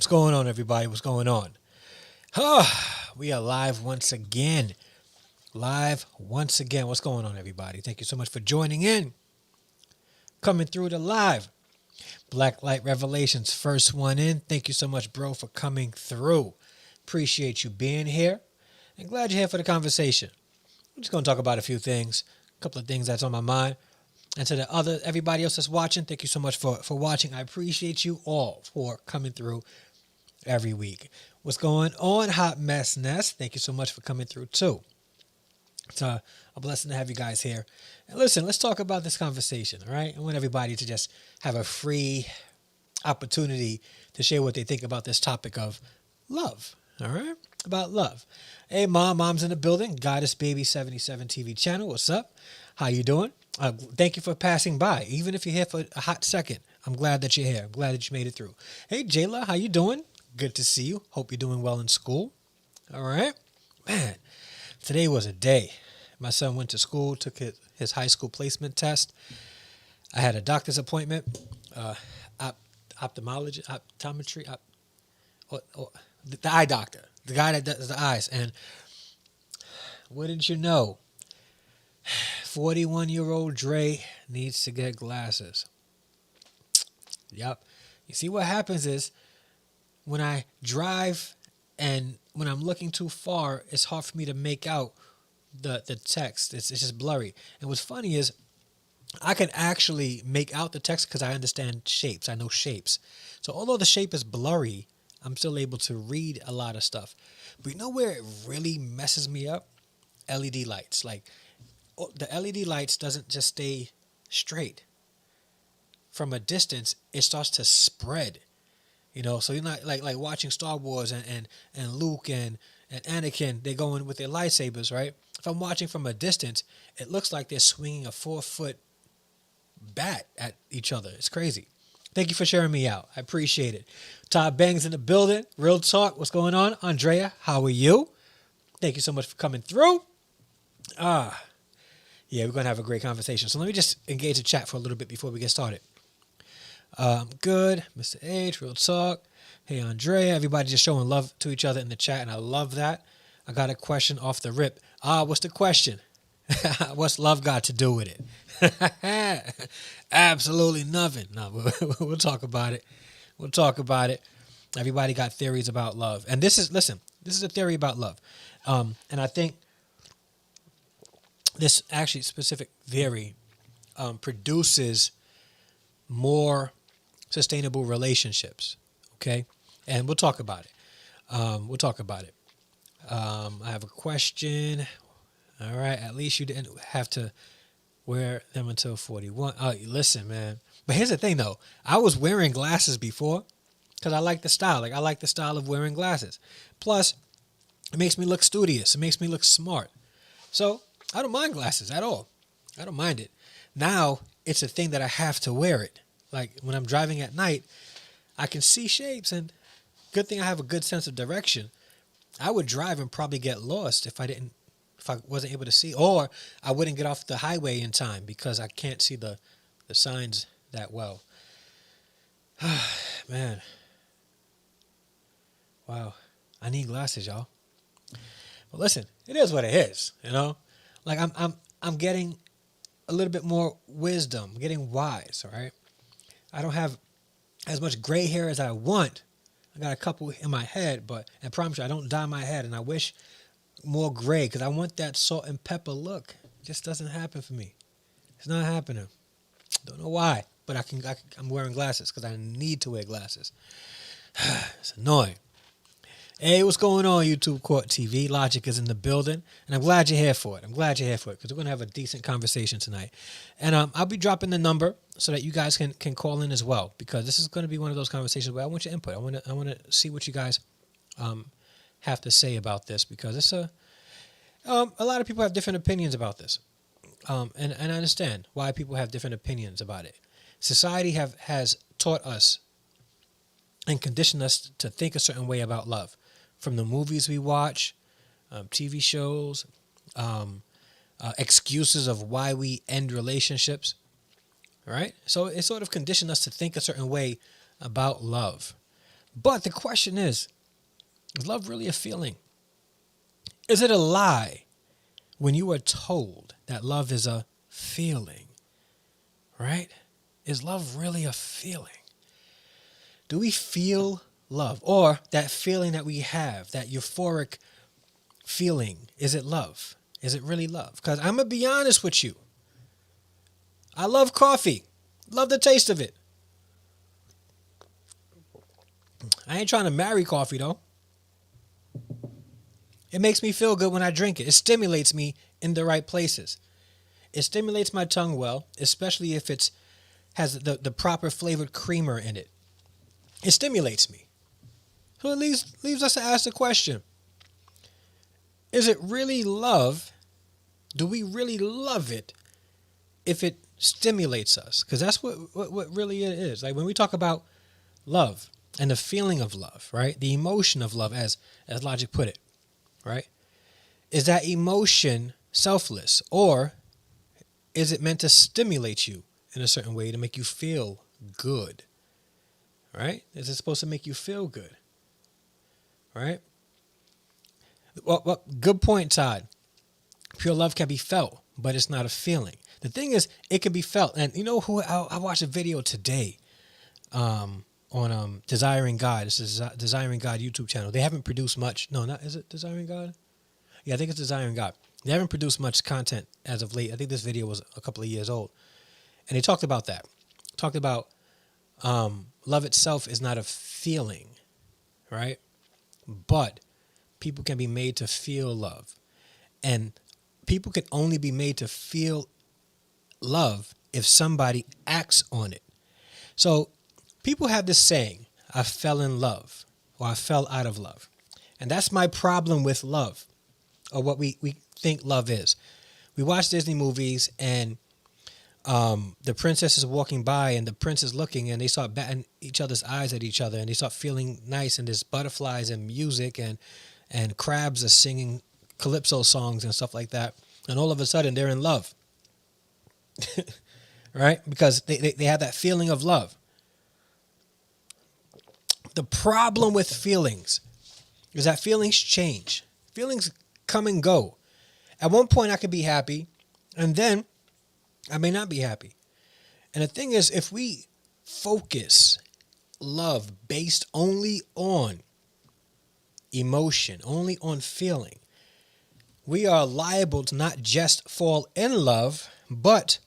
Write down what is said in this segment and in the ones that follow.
What's going on, everybody? What's going on? We are live once again. What's going on, everybody? Thank you so much for joining in. Coming through the live. Black Light Revelations, first one in. Thank you so much, bro, for coming through. Appreciate you being here. And glad you're here for the conversation. I'm just going to talk about a few things. A couple of things that's on my mind. And to everybody else that's watching, thank you so much for watching. I appreciate you all for coming through every week. What's going on, Hot Mess Nest? Thank you so much for coming through, too. It's a blessing to have you guys here. And listen, let's talk about this conversation, all right? I want everybody to just have a free opportunity to share what they think about this topic of love, all right? About love. Hey, Mom's in the building. Goddess Baby 77 TV channel. What's up? How you doing? Thank you for passing by. Even if you're here for a hot second, I'm glad that you're here. I'm glad that you made it through. Hey, Jayla, how you doing? Good to see you. Hope you're doing well in school. All right. Man, today was a day. My son went to school, took his high school placement test. I had a doctor's appointment, optometry, the eye doctor, the guy that does the eyes. And wouldn't you know, 41-year-old Dre needs to get glasses. Yep. You see, what happens is when I drive and when I'm looking too far, it's hard for me to make out the text. It's just blurry. And what's funny is I can actually make out the text because I understand shapes. I know shapes. So although the shape is blurry, I'm still able to read a lot of stuff. But you know where it really messes me up? LED lights. Like, the LED lights doesn't just stay straight. From a distance, it starts to spread. You know, so you're not like watching Star Wars and Luke and Anakin, they go in with their lightsabers, right? If I'm watching from a distance, it looks like they're swinging a 4-foot bat at each other. It's crazy. Thank you for sharing me out. I appreciate it. Todd Bang's in the building. Real talk. What's going on? Andrea, how are you? Thank you so much for coming through. Yeah, we're going to have a great conversation. So let me just engage the chat for a little bit before we get started. Good. Mr. H, real talk. Hey, Andrea. Everybody just showing love to each other in the chat, and I love that. I got a question off the rip. What's the question? What's love got to do with it? Absolutely nothing. No, we'll talk about it. We'll talk about it. Everybody got theories about love. And this is a theory about love. And I think this actually specific theory produces more sustainable relationships. Okay? And we'll talk about it. I have a question. All right. At least you didn't have to wear them until 41. Oh, listen, man. But here's the thing, though. I was wearing glasses before because I like the style. Like, I like the style of wearing glasses. Plus, it makes me look studious. It makes me look smart. So I don't mind glasses at all. I don't mind it. Now, it's a thing that I have to wear it. Like, when I'm driving at night, I can see shapes, and good thing I have a good sense of direction. I would drive and probably get lost if I wasn't able to see, or I wouldn't get off the highway in time because I can't see the signs that well. Man. Wow. I need glasses, y'all. But listen, it is what it is, you know? Like, I'm getting a little bit more wisdom, getting wise, all right? I don't have as much gray hair as I want. I got a couple in my head, but I promise you, I don't dye my head, and I wish more gray because I want that salt and pepper look. It just doesn't happen for me. It's not happening. Don't know why, but I'm wearing glasses because I need to wear glasses. It's annoying. Hey, what's going on, YouTube Court TV? Logic is in the building, and I'm glad you're here for it. Because we're going to have a decent conversation tonight. And I'll be dropping the number so that you guys can call in as well, because this is going to be one of those conversations where I want your input. I want to see what you guys have to say about this, because it's a lot of people have different opinions about this. And I understand why people have different opinions about it. Society has taught us and conditioned us to think a certain way about love. From the movies we watch, TV shows, excuses of why we end relationships, right? So it sort of conditioned us to think a certain way about love. But the question is love really a feeling? Is it a lie when you are told that love is a feeling, right? Is love really a feeling? Do we feel love? Or that feeling that we have, that euphoric feeling, is it love? Is it really love? Because I'm going to be honest with you. I love coffee. Love the taste of it. I ain't trying to marry coffee, though. It makes me feel good when I drink it. It stimulates me in the right places. It stimulates my tongue well, especially if it has the proper flavored creamer in it. It stimulates me. So it leaves us to ask the question, is it really love? Do we really love it if it stimulates us? Because that's what really it is. Like when we talk about love and the feeling of love, right? The emotion of love, as Logic put it, right? Is that emotion selfless, or is it meant to stimulate you in a certain way to make you feel good? Right? Is it supposed to make you feel good? Right? Well, good point, Todd. Pure love can be felt, but it's not a feeling. The thing is, it can be felt. And you know who? I watched a video today on Desiring God. This is Desiring God YouTube channel. They haven't produced much. No, not is it Desiring God? Yeah, I think it's Desiring God. They haven't produced much content as of late. I think this video was a couple of years old. And they talked about that. Talked about love itself is not a feeling, right? But people can be made to feel love. And people can only be made to feel love if somebody acts on it. So people have this saying, I fell in love, or I fell out of love. And that's my problem with love, or what we think love is. We watch Disney movies and the princess is walking by and the prince is looking and they start batting each other's eyes at each other and they start feeling nice, and there's butterflies and music and crabs are singing calypso songs and stuff like that. And all of a sudden they're in love, right? Because they have that feeling of love. The problem with feelings is that feelings change. Feelings come and go. At one point I could be happy, and then I may not be happy. And the thing is, if we focus love based only on emotion, only on feeling, we are liable to not just fall in love, but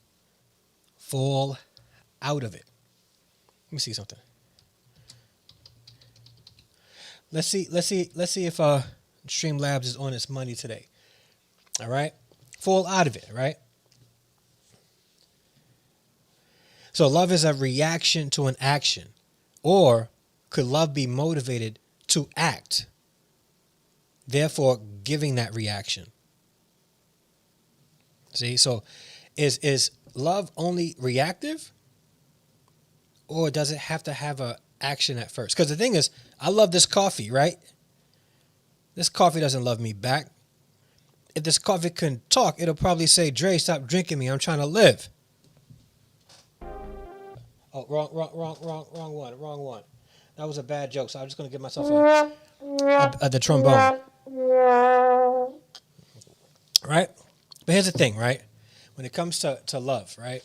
fall out of it. Let me see something. Let's see if Streamlabs is on its money today. All right? Fall out of it, right? So love is a reaction to an action. Or could love be motivated to act, therefore giving that reaction? See, so is love only reactive, or does it have to have a action at first? Because the thing is, I love this coffee, right? This coffee doesn't love me back. If this coffee can talk, it'll probably say, Dre, stop drinking me. I'm trying to live. Oh, wrong one. That was a bad joke, so I'm just going to give myself the trombone. Right? But here's the thing, right? When it comes to love, right?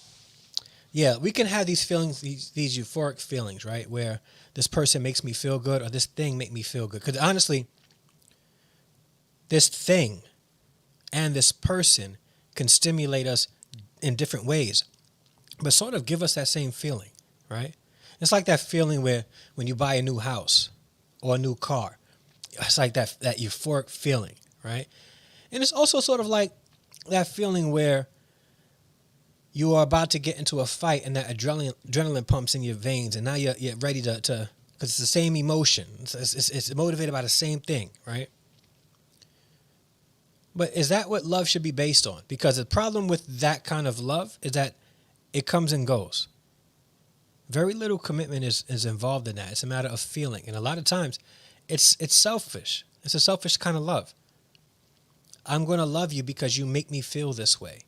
Yeah, we can have these feelings, these euphoric feelings, right? Where this person makes me feel good, or this thing make me feel good. Because honestly, this thing and this person can stimulate us in different ways, but sort of give us that same feeling, right? It's like that feeling where when you buy a new house or a new car, it's like that euphoric feeling, right? And it's also sort of like that feeling where you are about to get into a fight and that adrenaline pumps in your veins, and now you're ready to because it's the same emotion. It's motivated by the same thing, right? But is that what love should be based on? Because the problem with that kind of love is that it comes and goes. Very little commitment is involved in that. It's a matter of feeling. And a lot of times it's selfish. It's a selfish kind of love. I'm going to love you because you make me feel this way.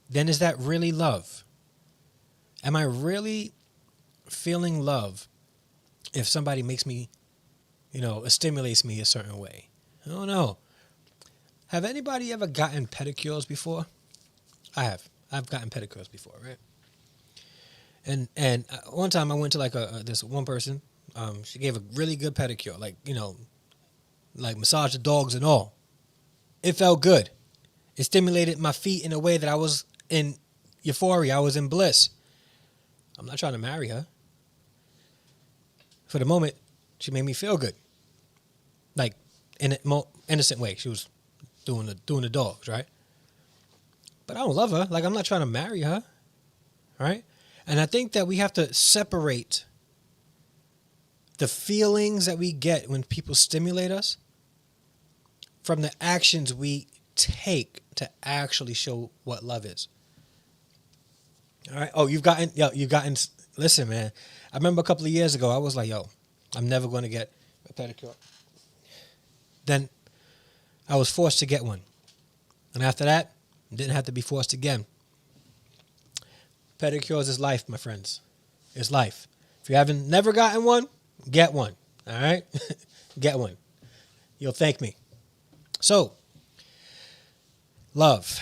Then is that really love? Am I really feeling love if somebody makes me it stimulates me a certain way. I don't know. Have anybody ever gotten pedicures before? I have. I've gotten pedicures before, right? And one time I went to like this one person. She gave a really good pedicure, like massage the dogs and all. It felt good. It stimulated my feet in a way that I was in euphoria. I was in bliss. I'm not trying to marry her. For the moment, she made me feel good. Like, in a more innocent way. She was doing the dogs, right? But I don't love her. Like, I'm not trying to marry her, right? And I think that we have to separate the feelings that we get when people stimulate us from the actions we take to actually show what love is. All right. Oh, you've gotten. Listen, man. I remember a couple of years ago, I was like, I'm never going to get a pedicure. Then I was forced to get one. And after that, didn't have to be forced again. Pedicures is life, my friends. It's life. If you haven't never gotten one, get one. All right? Get one. You'll thank me. So, love.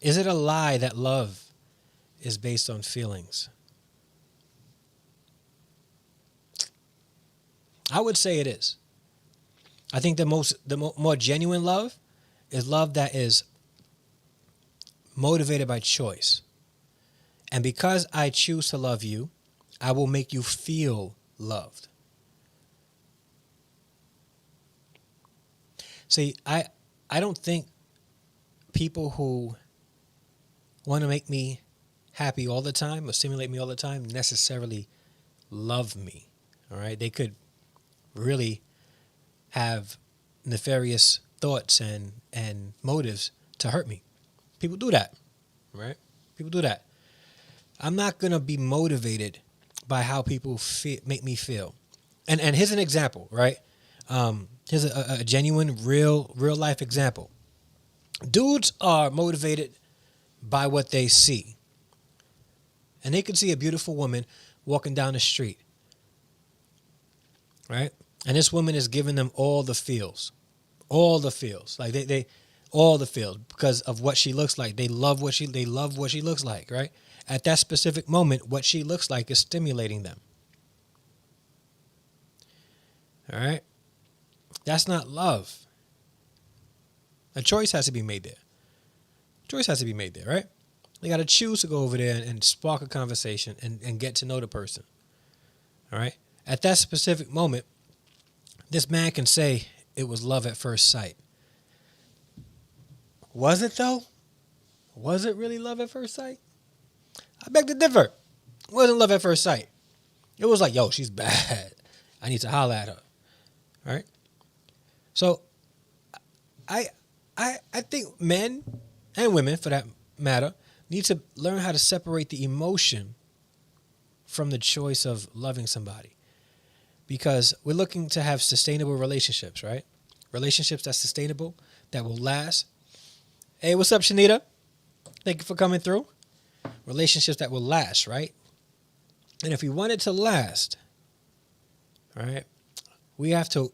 Is it a lie that love is based on feelings? I would say it is. I think the more genuine love is love that is motivated by choice. And because I choose to love you, I will make you feel loved. See, I don't think people who want to make me happy all the time or stimulate me all the time necessarily love me. All right? They could really have nefarious thoughts and motives to hurt me. People do that, right? People do that. I'm not going to be motivated by how people make me feel. And here's an example, right? Here's a genuine, real life example. Dudes are motivated by what they see. And they can see a beautiful woman walking down the street, right? And this woman is giving them all the feels. Like they all the feels because of what she looks like. They love what she looks like, right? At that specific moment, what she looks like is stimulating them. All right? That's not love. A choice has to be made there. Right? They got to choose to go over there and spark a conversation and get to know the person. All right? At that specific moment, this man can say it was love at first sight. Was it though? Was it really love at first sight? I beg to differ. It wasn't love at first sight. It was like, she's bad. I need to holler at her. All right? So I think men and women, for that matter, need to learn how to separate the emotion from the choice of loving somebody. Because we're looking to have sustainable relationships, right? Relationships that's sustainable, that will last. Hey, what's up, Shanita? Thank you for coming through. Relationships that will last, right? And if we want it to last, right, we have to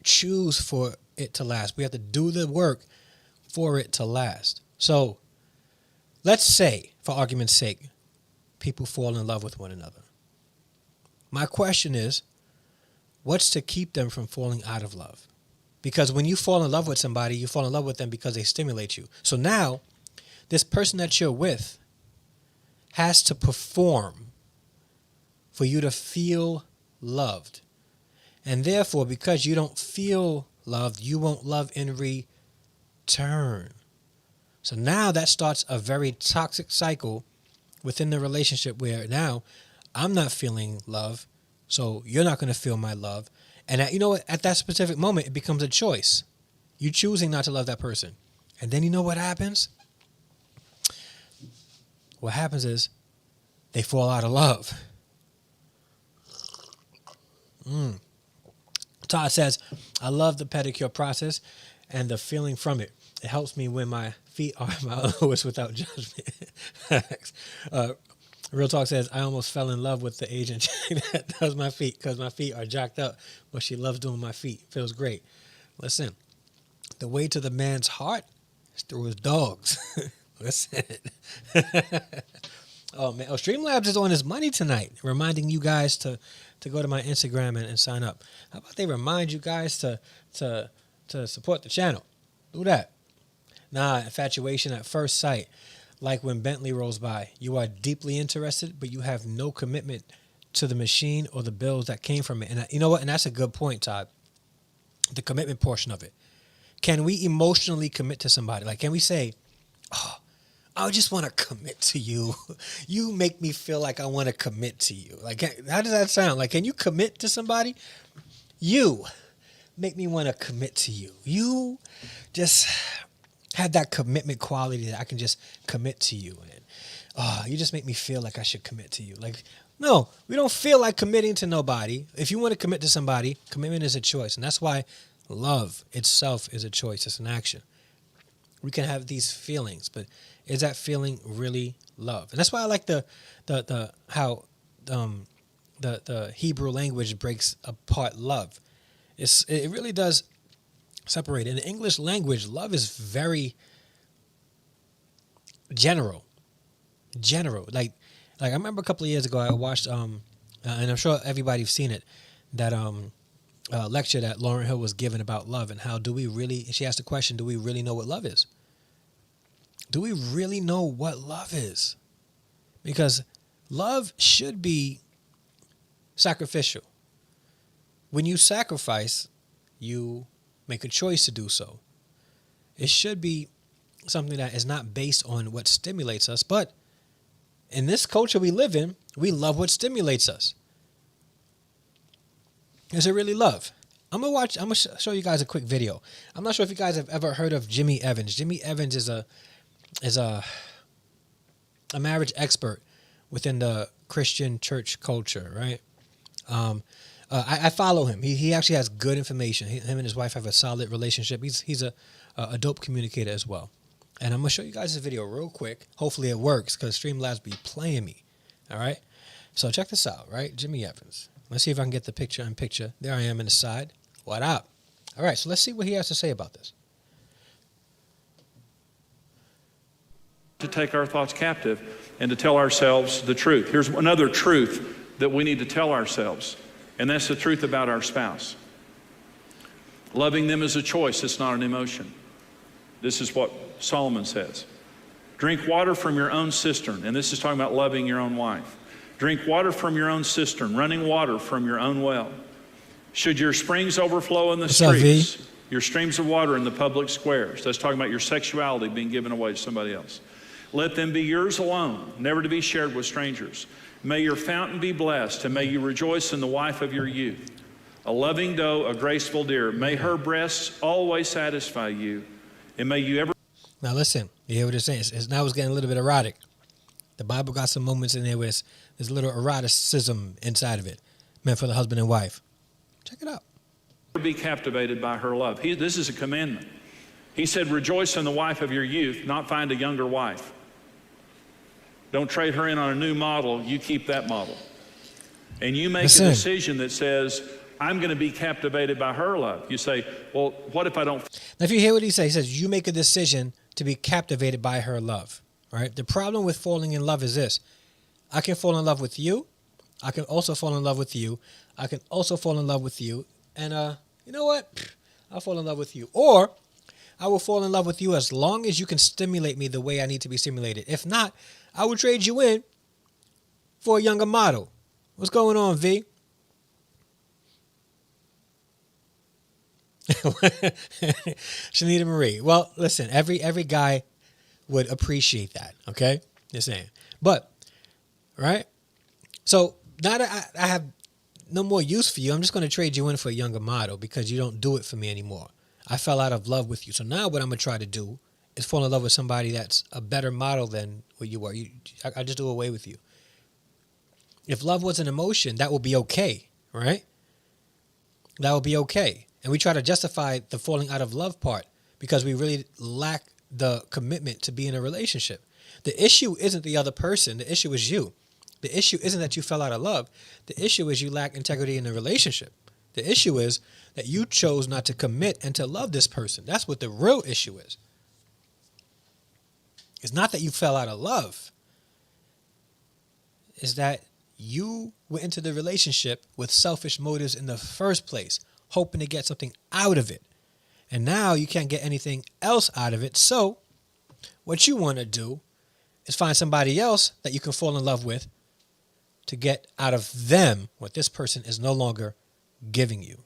choose for it to last. We have to do the work for it to last. So let's say, for argument's sake, people fall in love with one another. My question is, what's to keep them from falling out of love? Because when you fall in love with somebody, you fall in love with them because they stimulate you. So now, this person that you're with has to perform for you to feel loved. And therefore, because you don't feel loved, you won't love in return. So now that starts a very toxic cycle within the relationship where now I'm not feeling love, so you're not going to feel my love. And at that specific moment, it becomes a choice. You choosing not to love that person. And then you know what happens? What happens is they fall out of love. Todd says, I love the pedicure process and the feeling from it. It helps me when my feet are my lowest without judgment. Real Talk says, I almost fell in love with the agent that does my feet because my feet are jacked up, but she loves doing my feet. Feels great. Listen, the way to the man's heart is through his dogs. Listen. Oh, man. Oh, Streamlabs is on his money tonight, reminding you guys to go to my Instagram and sign up. How about they remind you guys to support the channel? Do that. Nah, infatuation at first sight. Like when Bentley rolls by, you are deeply interested, but you have no commitment to the machine or the bills that came from it. And you know what? And that's a good point, Todd. The commitment portion of it. Can we emotionally commit to somebody? Like, can we say, oh, I just want to commit to you. You make me feel like I want to commit to you. Like, how does that sound? Like, can you commit to somebody? You make me want to commit to you. You just have that commitment quality that I can just commit to you. And you just make me feel like I should commit to you. Like, no, we don't feel like committing to nobody. If you want to commit to somebody, commitment is a choice. And that's why love itself is a choice. It's an action. We can have these feelings, but is that feeling really love? And that's why I like how the Hebrew language breaks apart love. It really does separate. In the English language, love is very general. Like I remember a couple of years ago, I watched and I'm sure everybody's seen it, that lecture that Lauryn Hill was given about love and how she asked the question, do we really know what love is? Do we really know what love is? Because love should be sacrificial. When you sacrifice, you make a choice to do so. It should be something that is not based on what stimulates us, but in this culture we live in, we love what stimulates us. Is it really love? I'm gonna show you guys a quick video. I'm not sure if you guys have ever heard of Jimmy Evans. Jimmy Evans is a marriage expert within the Christian church culture, right? I follow him. He actually has good information. Him and his wife have a solid relationship. He's a dope communicator as well. And I'm going to show you guys this video real quick. Hopefully it works because Streamlabs be playing me. All right? So check this out, right? Jimmy Evans. Let's see if I can get the picture in picture. There I am in the side. What up? All right, so let's see what he has to say about this. To take our thoughts captive and to tell ourselves the truth. Here's another truth that we need to tell ourselves, and that's the truth about our spouse. Loving them is a choice, it's not an emotion. This is what Solomon says. Drink water from your own cistern, and this is talking about loving your own wife. Drink water from your own cistern, running water from your own well. Should your springs overflow in the streets, your streams of water in the public squares. That's talking about your sexuality being given away to somebody else. Let them be yours alone, never to be shared with strangers. May your fountain be blessed, and may you rejoice in the wife of your youth. A loving doe, a graceful deer. May her breasts always satisfy you, and may you ever... Now listen, you hear what it's saying? Now it's getting a little bit erotic. The Bible got some moments in there where there's a little eroticism inside of it, meant for the husband and wife. Check it out. Be captivated by her love. This is a commandment. He said, rejoice in the wife of your youth, not find a younger wife. Don't trade her in on a new model. You keep that model. And you make a decision that says, I'm going to be captivated by her love. You say, well, what if I don't? Now, if you hear what he says, he says, you make a decision to be captivated by her love. Right? The problem with falling in love is this. I can fall in love with you. I can also fall in love with you. I can also fall in love with you. And you know what? I'll fall in love with you. Or I will fall in love with you as long as you can stimulate me the way I need to be stimulated. If not, I will trade you in for a younger model. What's going on, V? Shanita Marie. Well, listen, every guy would appreciate that, okay? Just saying. But, right? So now that I have no more use for you, I'm just going to trade you in for a younger model because you don't do it for me anymore. I fell out of love with you. So now what I'm going to try to do is fall in love with somebody that's a better model than what you were. I just do away with you. If love was an emotion, that would be okay, right? That would be okay. And we try to justify the falling out of love part because we really lack the commitment to be in a relationship. The issue isn't the other person. The issue is you. The issue isn't that you fell out of love. The issue is you lack integrity in the relationship. The issue is that you chose not to commit and to love this person. That's what the real issue is. It's not that you fell out of love. It's that you went into the relationship with selfish motives in the first place, hoping to get something out of it. And now you can't get anything else out of it. So what you want to do is find somebody else that you can fall in love with to get out of them what this person is no longer giving you.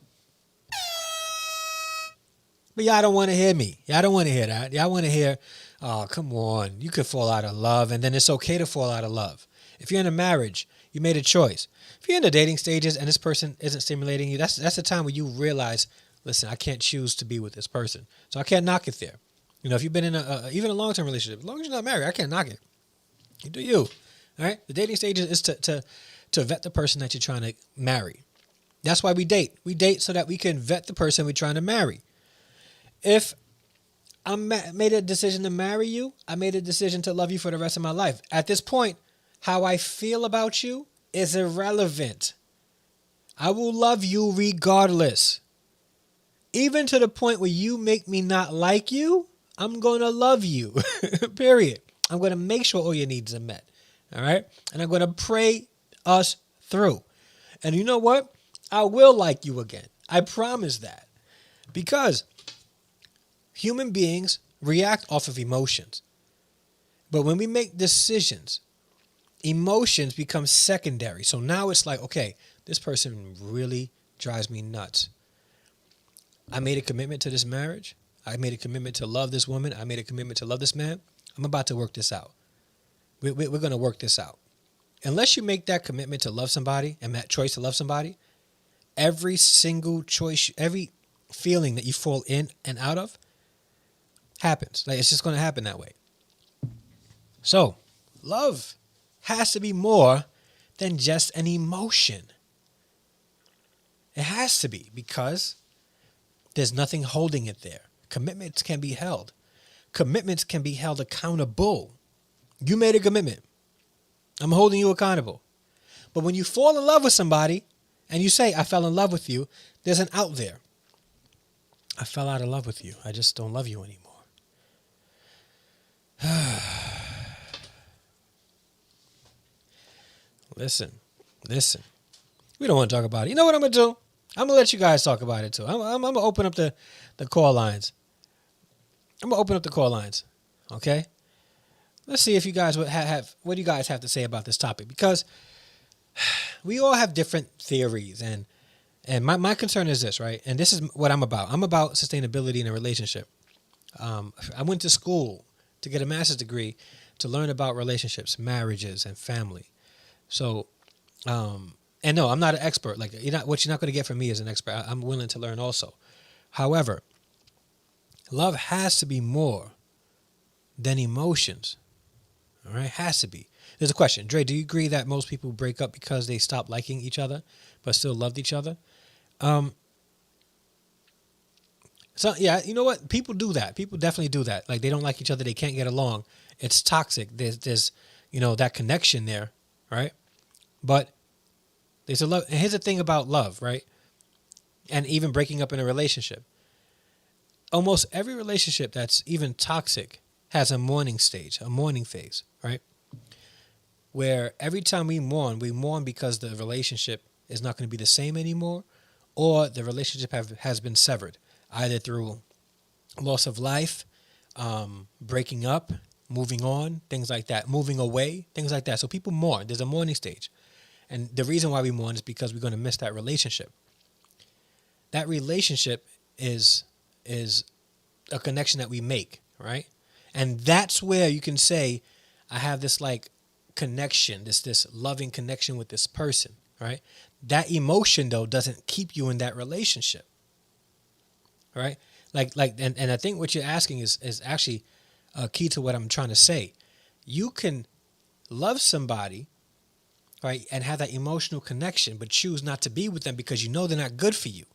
But y'all don't want to hear me. Y'all don't want to hear that. Y'all want to hear, oh, come on. You could fall out of love, and then it's okay to fall out of love. If you're in a marriage, you made a choice. If you're in the dating stages and this person isn't stimulating you, that's the time where you realize, listen, I can't choose to be with this person. So I can't knock it there. You know, if you've been in even a long-term relationship, as long as you're not married, I can't knock it. You do you. All right? The dating stages is to vet the person that you're trying to marry. That's why we date. We date so that we can vet the person we're trying to marry. If I made a decision to marry you, I made a decision to love you for the rest of my life. At this point, how I feel about you is irrelevant. I will love you regardless. Even to the point where you make me not like you, I'm going to love you. Period. I'm going to make sure all your needs are met. All right? And I'm going to pray us through. And you know what? I will like you again. I promise that. Because human beings react off of emotions. But when we make decisions, emotions become secondary. So now it's like, okay, this person really drives me nuts. I made a commitment to this marriage. I made a commitment to love this woman. I made a commitment to love this man. I'm about to work this out. We're going to work this out. Unless you make that commitment to love somebody and that choice to love somebody, every single choice, every feeling that you fall in and out of happens. Like, it's just going to happen that way. So, love has to be more than just an emotion. It has to be, because there's nothing holding it there. Commitments can be held. Commitments can be held accountable. You made a commitment. I'm holding you accountable. But when you fall in love with somebody and you say, I fell in love with you, there's an out there. I fell out of love with you. I just don't love you anymore. Listen. We don't want to talk about it. You know what I'm going to do? I'm going to let you guys talk about it too. I'm going to open up the call lines. Okay? Let's see if you guys would have what do you guys have to say about this topic? Because we all have different theories, and my concern is this, right? And this is what I'm about. I'm about sustainability in a relationship. I went to school to get a master's degree to learn about relationships, marriages, and family. So, and no, I'm not an expert. Like, what you're not going to get from me is an expert. I'm willing to learn also. However, love has to be more than emotions. All right, has to be. There's a question, Dre. Do you agree that most people break up because they stop liking each other, but still loved each other? So yeah, you know what? People do that. People definitely do that. Like, they don't like each other. They can't get along. It's toxic. There's that connection there, right? But there's a love. And here's the thing about love, right? And even breaking up in a relationship. Almost every relationship that's even toxic has a mourning stage, a mourning phase, right? Where every time we mourn because the relationship is not going to be the same anymore, or the relationship has been severed, either through loss of life, breaking up, moving on, things like that, moving away, things like that. So people mourn. There's a mourning stage. And the reason why we mourn is because we're going to miss that relationship. That relationship is a connection that we make, right? And that's where you can say, I have this like connection, this loving connection with this person, right? That emotion though doesn't keep you in that relationship, right? And I think what you're asking is actually key to what I'm trying to say. You can love somebody, right, and have that emotional connection, but choose not to be with them because you know they're not good for you.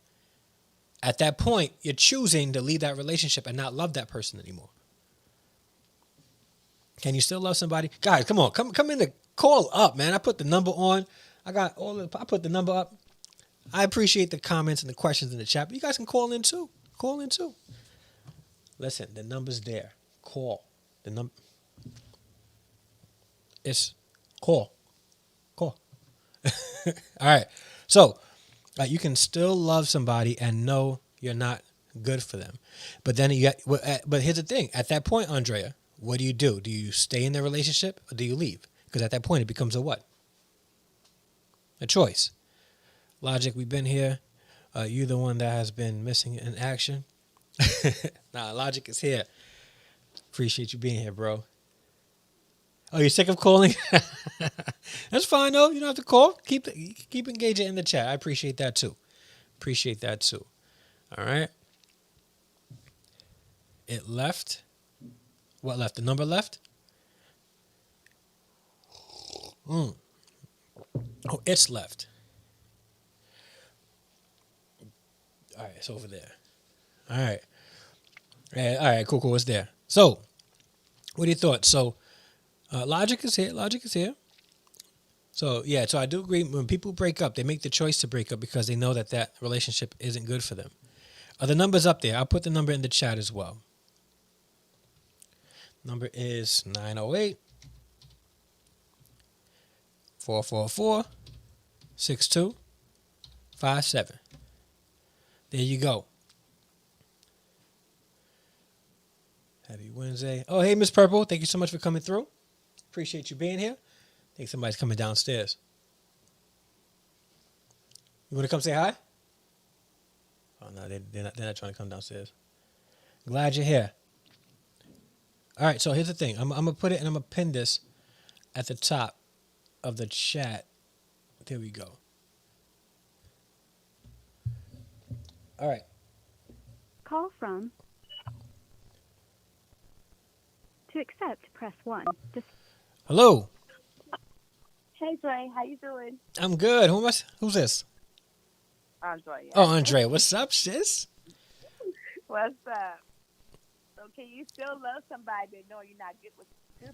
At that point, you're choosing to leave that relationship and not love that person anymore. Can you still love somebody? Guys, come on. Come in the call up, man. I put the number on. I put the number up. I appreciate the comments and the questions in the chat. But you guys can call in too. Call in too. Listen, the number's there. Call. The number. It's call. Call. All right. So you can still love somebody and know you're not good for them. But then but here's the thing. At that point, Andrea, what do? Do you stay in the relationship or do you leave? Because at that point, it becomes a what? A choice. Logic, we've been here. You the one that has been missing in action. Nah, Logic is here. Appreciate you being here, bro. Oh, you're sick of calling? That's fine, though. You don't have to call. Keep engaging in the chat. I appreciate that, too. All right. It left. What left? The number left? Oh, it's left. All right, it's over there. All right. All right, cool. It's there. So, what are your thoughts? So, Logic is here. So, yeah, so I do agree. When people break up, they make the choice to break up because they know that relationship isn't good for them. Are the numbers up there? I'll put the number in the chat as well. Number is 908 444 6257. There you go. Happy Wednesday. Oh, hey, Miss Purple. Thank you so much for coming through. Appreciate you being here. I think somebody's coming downstairs. You want to come say hi? Oh, no, they're not trying to come downstairs. Glad you're here. All right, so here's the thing. I'm going to put it and I'm going to pin this at the top of the chat. There we go. All right. Call from. To accept, press 1. Hello. Hey, Dre. How you doing? I'm good. Who's this? Andrea. Oh, Andrea. What's up, sis? What's up? So can you still love somebody that know you're not good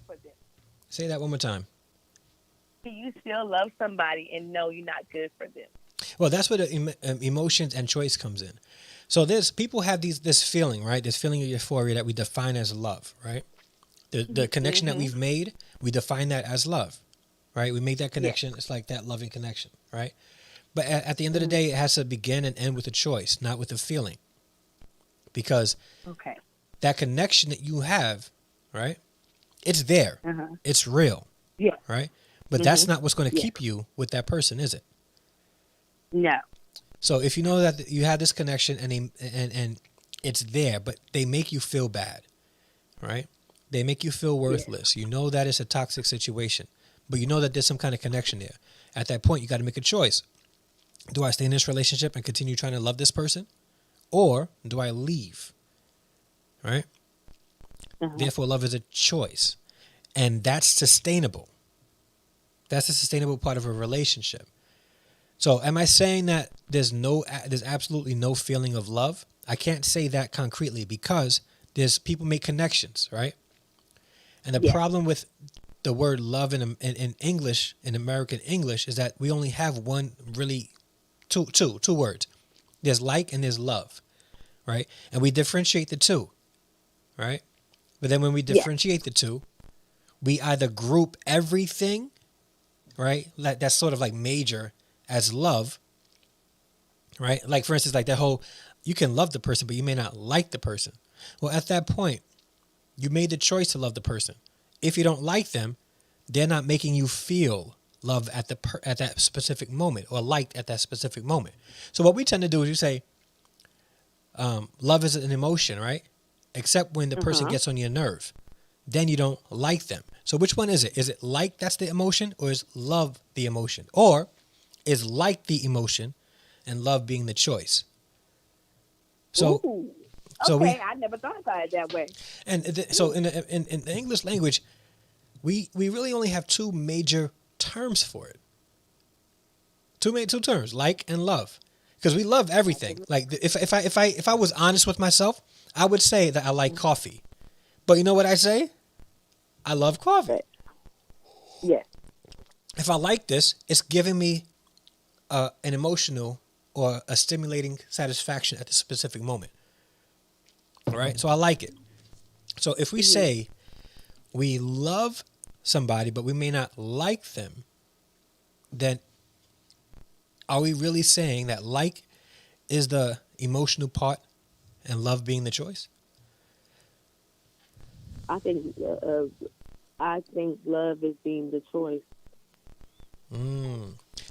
for them? Say that one more time. Can you still love somebody and know you're not good for them? Well, that's where the emotions and choice comes in. So people have this feeling, right? This feeling of euphoria that we define as love, right? The connection that we've made, we define that as love, right? We make that connection. It's like that loving connection, right? But at the end of the day, it has to begin and end with a choice, not with a feeling. Because that connection that you have, right? It's there. It's real, right? But that's not what's going to keep you with that person, is it? No. So if you know that you have this connection and it's there, but they make you feel bad, right? They make you feel worthless. You know that it's a toxic situation, but you know that there's some kind of connection there. At that point, you got to make a choice. Do I stay in this relationship and continue trying to love this person? Or do I leave? Right? Therefore, love is a choice. And that's sustainable. That's a sustainable part of a relationship. So am I saying that there's absolutely no feeling of love? I can't say that concretely because people make connections, right? And the problem with the word love in English, in American English, is that we only have two words. There's like and there's love, right? And we differentiate the two, right? But then when we differentiate the two, we either group everything, right? That's sort of like major as love, right? Like, for instance, like that whole, you can love the person, but you may not like the person. Well, at that point, you made the choice to love the person. If you don't like them, they're not making you feel love at that specific moment or liked at that specific moment. So what we tend to do is you say, love is an emotion, right? Except when the person gets on your nerve. Then you don't like them. So which one is it? Is it like that's the emotion, or is love the emotion? Or is like the emotion and love being the choice? So, I never thought about it that way. And so in the English language, we really only have two major terms for it. Two terms, like and love, because we love everything. Like if I was honest with myself, I would say that I like coffee, but you know what I say? I love coffee. Yes. if I like this, it's giving me an emotional or a stimulating satisfaction at the specific moment. All right. So I like it. So if we say we love somebody, but we may not like them, then are we really saying that like is the emotional part and love being the choice? I think love is being the choice.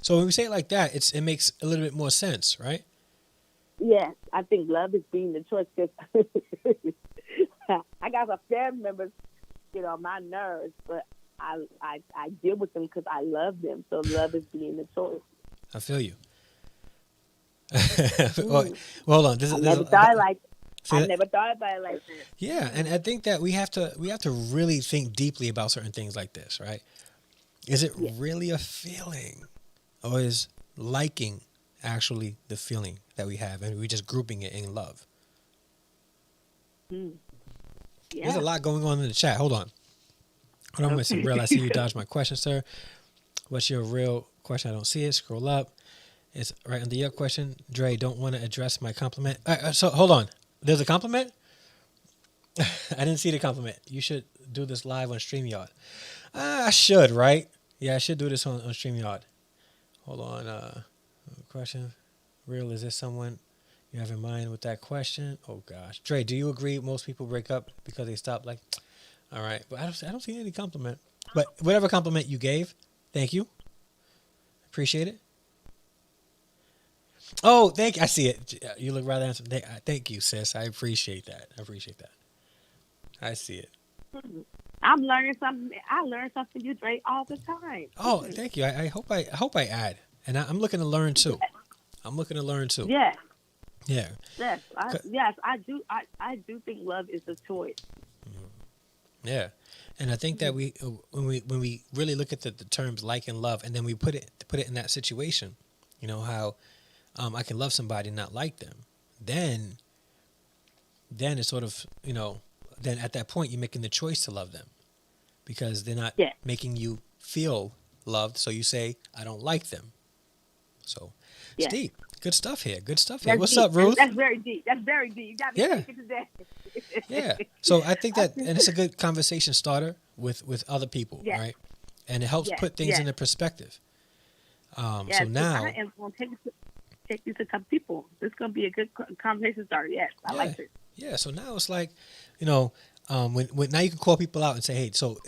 So when we say it like that, it makes a little bit more sense, right? Yes, I think love is being the choice because I got some family members, my nerves, but I deal with them because I love them. So love is being the choice. I feel you. Well, hold on. I never thought about it like that. Yeah, and I think that we have to really think deeply about certain things like this, right? Is it really a feeling, or is liking actually the feeling that we have, and we're just grouping it in love? Yeah. There's a lot going on in the chat. Hold on, Mr. Brill. I see you dodged my question, sir. What's your real question? I don't see it. Scroll up. It's right under your question. Dre, don't want to address my compliment. So hold on. There's a compliment? I didn't see the compliment. You should do this live on StreamYard. I should, right? Yeah, I should do this on StreamYard. Hold on. Question. Real, is this someone you have in mind with that question? Oh, gosh. Dre, do you agree most people break up because they stop? Like, all right. But I don't see any compliment. But whatever compliment you gave, thank you. Appreciate it. Oh, thank you. I see it. You look rather handsome. Thank you, sis. I appreciate that. I see it. I'm learning something. I learn something from you, Dre, all the time. Oh, thank you. I hope I add, and I'm looking to learn too. Yeah. Yeah. Yes. I do. I do think love is a choice. Yeah, and I think that when we really look at the terms like and love, and then we put it in that situation, how I can love somebody and not like them, then it's sort of then at that point you're making the choice to love them because they're not making you feel loved. So you say, I don't like them. So it's deep. Good stuff here. What's deep. up, Ruth? That's very deep. You got me thinking today. Yeah. So I think that, and it's a good conversation starter with other people, right? And it helps put things into perspective. So now, I am going to take you to a couple people. This is going to be a good conversation starter. Yes, I like it. Yeah. So now it's like, when now you can call people out and say, hey, so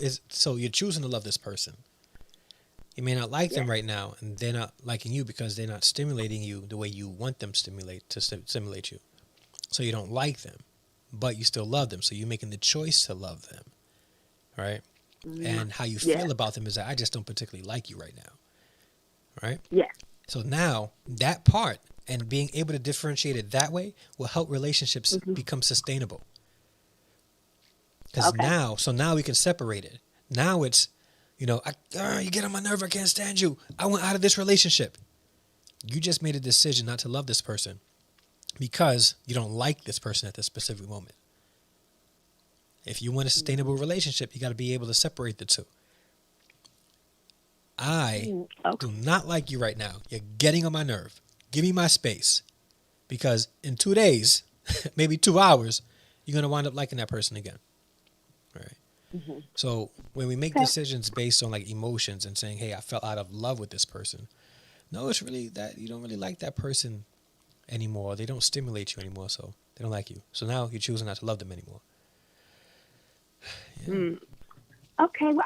you're choosing to love this person. You may not like them right now, and they're not liking you because they're not stimulating you the way you want them to stimulate you. So you don't like them, but you still love them. So you're making the choice to love them, right? Mm-hmm. And how you feel about them is that I just don't particularly like you right now, right? Yeah. So now that part and being able to differentiate it that way will help relationships become sustainable. Because now we can separate it. Now it's, you get on my nerve. I can't stand you. I want out of this relationship. You just made a decision not to love this person because you don't like this person at this specific moment. If you want a sustainable relationship, you got to be able to separate the two. I do not like you right now. You're getting on my nerve. Give me my space. Because in 2 days, maybe 2 hours, you're going to wind up liking that person again. All right. Mm-hmm. So when we make decisions based on like emotions and saying, hey, I fell out of love with this person. No, it's really that you don't really like that person anymore. They don't stimulate you anymore. So they don't like you. So now you're choosing not to love them anymore. Yeah. Okay. Well,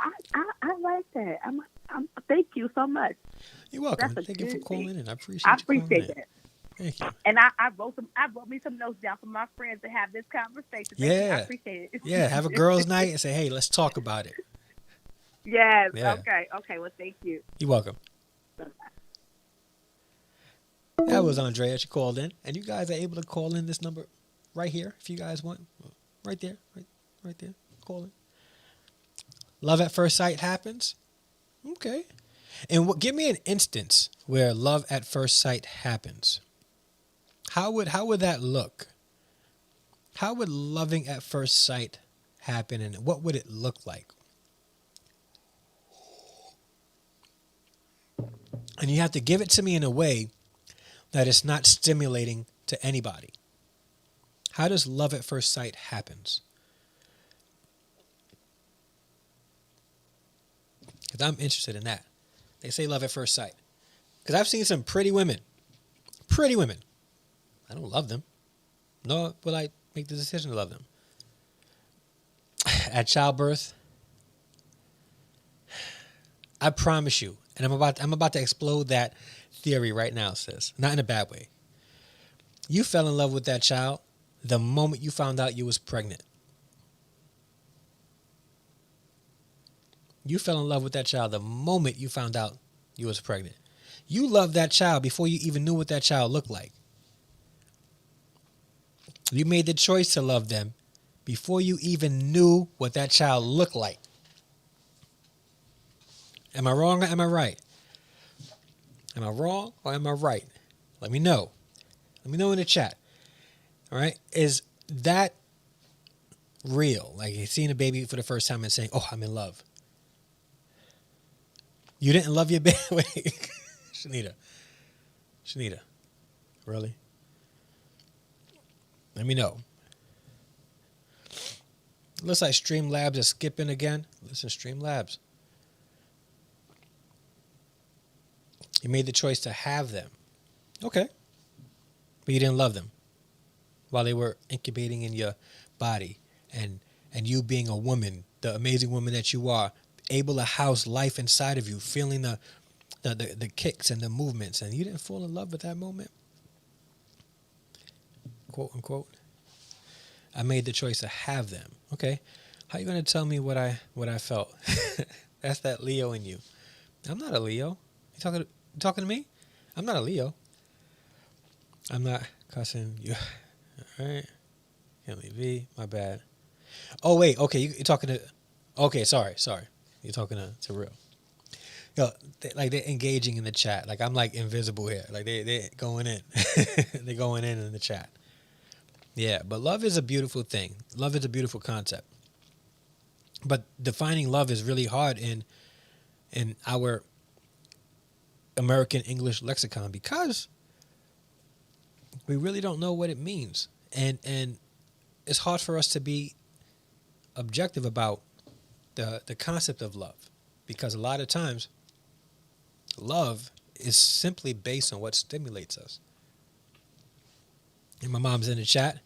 I like that. Thank you so much. You're welcome. Thank you for calling in. I appreciate that. Thank you. And I wrote me some notes down for my friends to have this conversation. I appreciate it. Yeah, have a girls' night and say, hey, let's talk about it. Yes. Yeah. Okay. Well, thank you. You're welcome. Bye-bye. That was Andrea. She called in. And you guys are able to call in this number right here if you guys want. Right there. Right there. Call in. Love at first sight happens. Okay. And give me an instance where love at first sight happens. How would that look? How would loving at first sight happen, and what would it look like? And you have to give it to me in a way that it's not stimulating to anybody. How does love at first sight happens? Because I'm interested in that. They say love at first sight. Because I've seen some pretty women. Pretty women. I don't love them. Nor will I make the decision to love them. At childbirth, I promise you, and I'm about to explode that theory right now, sis. Not in a bad way. You fell in love with that child the moment you found out you was pregnant. You fell in love with that child the moment you found out you was pregnant. You loved that child before you even knew what that child looked like. You made the choice to love them before you even knew what that child looked like. Am I wrong or am I right? Am I wrong or am I right? Let me know. Let me know in the chat. All right? Is that real? Like seeing a baby for the first time and saying, oh, I'm in love. You didn't love your baby? Wait. Shanita. Really? Let me know. Looks like Streamlabs is skipping again. Listen, Streamlabs. You made the choice to have them. Okay. But you didn't love them while they were incubating in your body. And you being a woman, the amazing woman that you are, able to house life inside of you, feeling the kicks and the movements. And you didn't fall in love at that moment. Quote unquote. I made the choice to have them. Okay. How you going to tell me what I felt? That's that Leo in you. I'm not a Leo. You talking to me? I'm not a Leo. I'm not cussing you. All right. Can't leave V. My bad. Oh, wait. Okay. You're talking to... Okay. Sorry. You're talking to real. Yo, they're engaging in the chat. Like, I'm like invisible here. Like, they're going in. They're going in the chat. Yeah, but love is a beautiful thing. Love is a beautiful concept. But defining love is really hard in our American English lexicon because we really don't know what it means. And it's hard for us to be objective about the concept of love because a lot of times love is simply based on what stimulates us. And my mom's in the chat.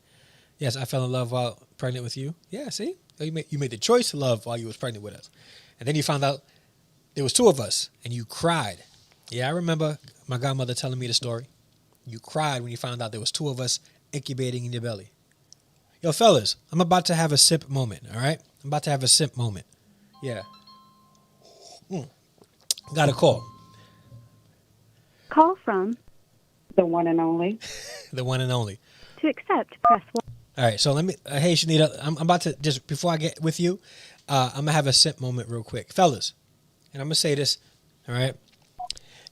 Yes, I fell in love while pregnant with you. Yeah, see? You made the choice to love while you was pregnant with us. And then you found out there was two of us and you cried. Yeah, I remember my godmother telling me the story. You cried when you found out there was two of us incubating in your belly. Yo, fellas, I'm about to have a sip moment, all right? I'm about to have a sip moment. Yeah. Got a call. Call from the one and only. The one and only. to accept, press 1. All right, so let me, hey, Shanita, I'm about to, just before I get with you, I'm going to have a sip moment real quick. Fellas, and I'm going to say this, all right?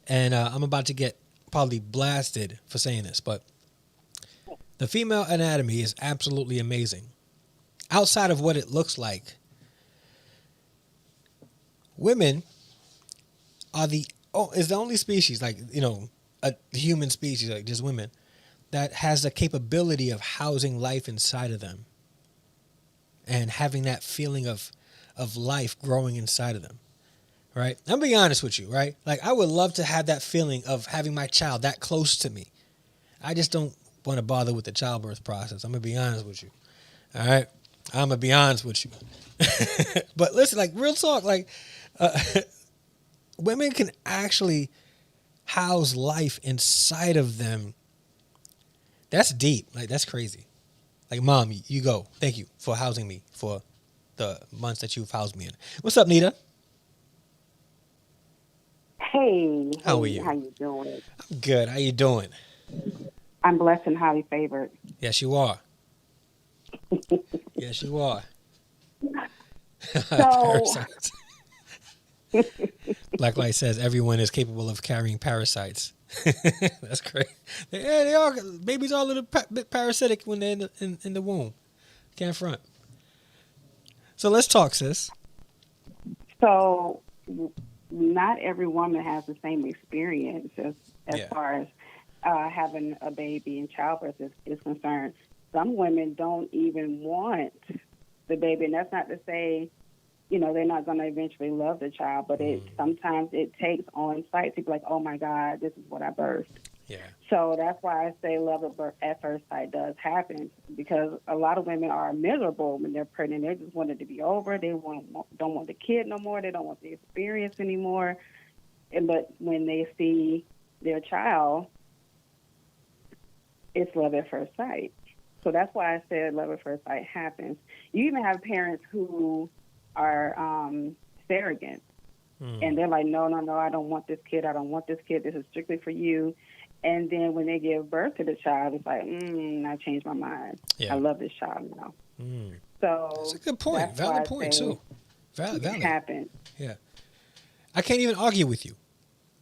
And I'm about to get probably blasted for saying this, but the female anatomy is absolutely amazing. Outside of what it looks like, women is the only species, like, you know, a human species, like just women, that has the capability of housing life inside of them and having that feeling of life growing inside of them, right? I'm being honest with you, right? Like, I would love to have that feeling of having my child that close to me. I just don't want to bother with the childbirth process. I'm going to be honest with you, all right? I'm going to be honest with you. But listen, like, real talk, like, women can actually house life inside of them. That's deep. Like, that's crazy. Like, Mom, you go. Thank you for housing me for the months that you've housed me in. What's up, Nita? Hey, How are you? How you doing? I'm good. How you doing? I'm blessed and highly favored. Yes, you are. Yes, you are. So, Black Light says everyone is capable of carrying parasites. That's great. Yeah, they are. Babies are a little bit parasitic when they're in the womb. Can't front. So let's talk, sis. So not every woman has the same experience as Yeah. far as having a baby and childbirth is concerned. Some women don't even want the baby, and that's not to say, they're not going to eventually love the child, but sometimes it takes on sight to be like, oh my God, this is what I birthed. Yeah. So that's why I say love at first sight does happen, because a lot of women are miserable when they're pregnant. They just want it to be over. They don't want the kid no more. They don't want the experience anymore. But when they see their child, it's love at first sight. So that's why I said love at first sight happens. You even have parents who are surrogate, and they're like, no, I don't want this kid. I don't want this kid. This is strictly for you. And then when they give birth to the child, it's like, I changed my mind. Yeah. I love this child now. So That's a good point. Valid point, too. Valid. It happened. Yeah. I can't even argue with you.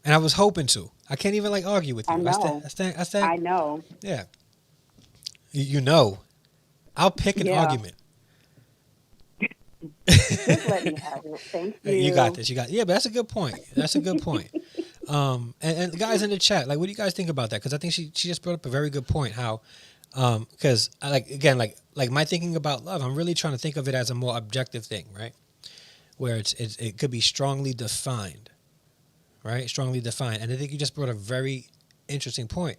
And I was hoping to. I can't even argue with you. I know. I stand. I know. Yeah. You know. I'll pick an argument. Just let me have it. Thank you. You got this. Yeah, but that's a good point. And guys in the chat, what do you guys think about that? Because I think she just brought up a very good point. How, because my thinking about love, I'm really trying to think of it as a more objective thing, right? Where it could be strongly defined, right? Strongly defined. And I think you just brought a very interesting point.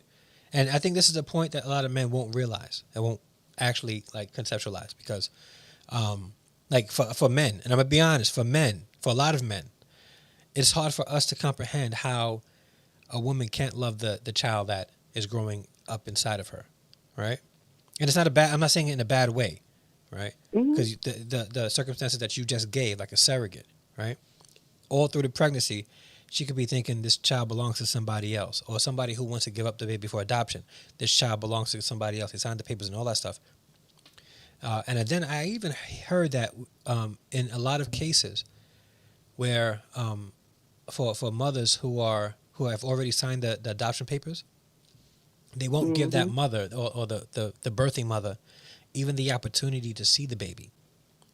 And I think this is a point that a lot of men won't realize. They won't actually conceptualize, because, for men, and I'm gonna be honest, for a lot of men, it's hard for us to comprehend how a woman can't love the child that is growing up inside of her, right? And it's not I'm not saying it in a bad way, right? Because the circumstances that you just gave, like a surrogate, right? All through the pregnancy, she could be thinking this child belongs to somebody else, or somebody who wants to give up the baby for adoption. This child belongs to somebody else. They signed the papers and all that stuff. And then I even heard that in a lot of cases where for mothers who have already signed the adoption papers, they won't give that mother or the birthing mother even the opportunity to see the baby.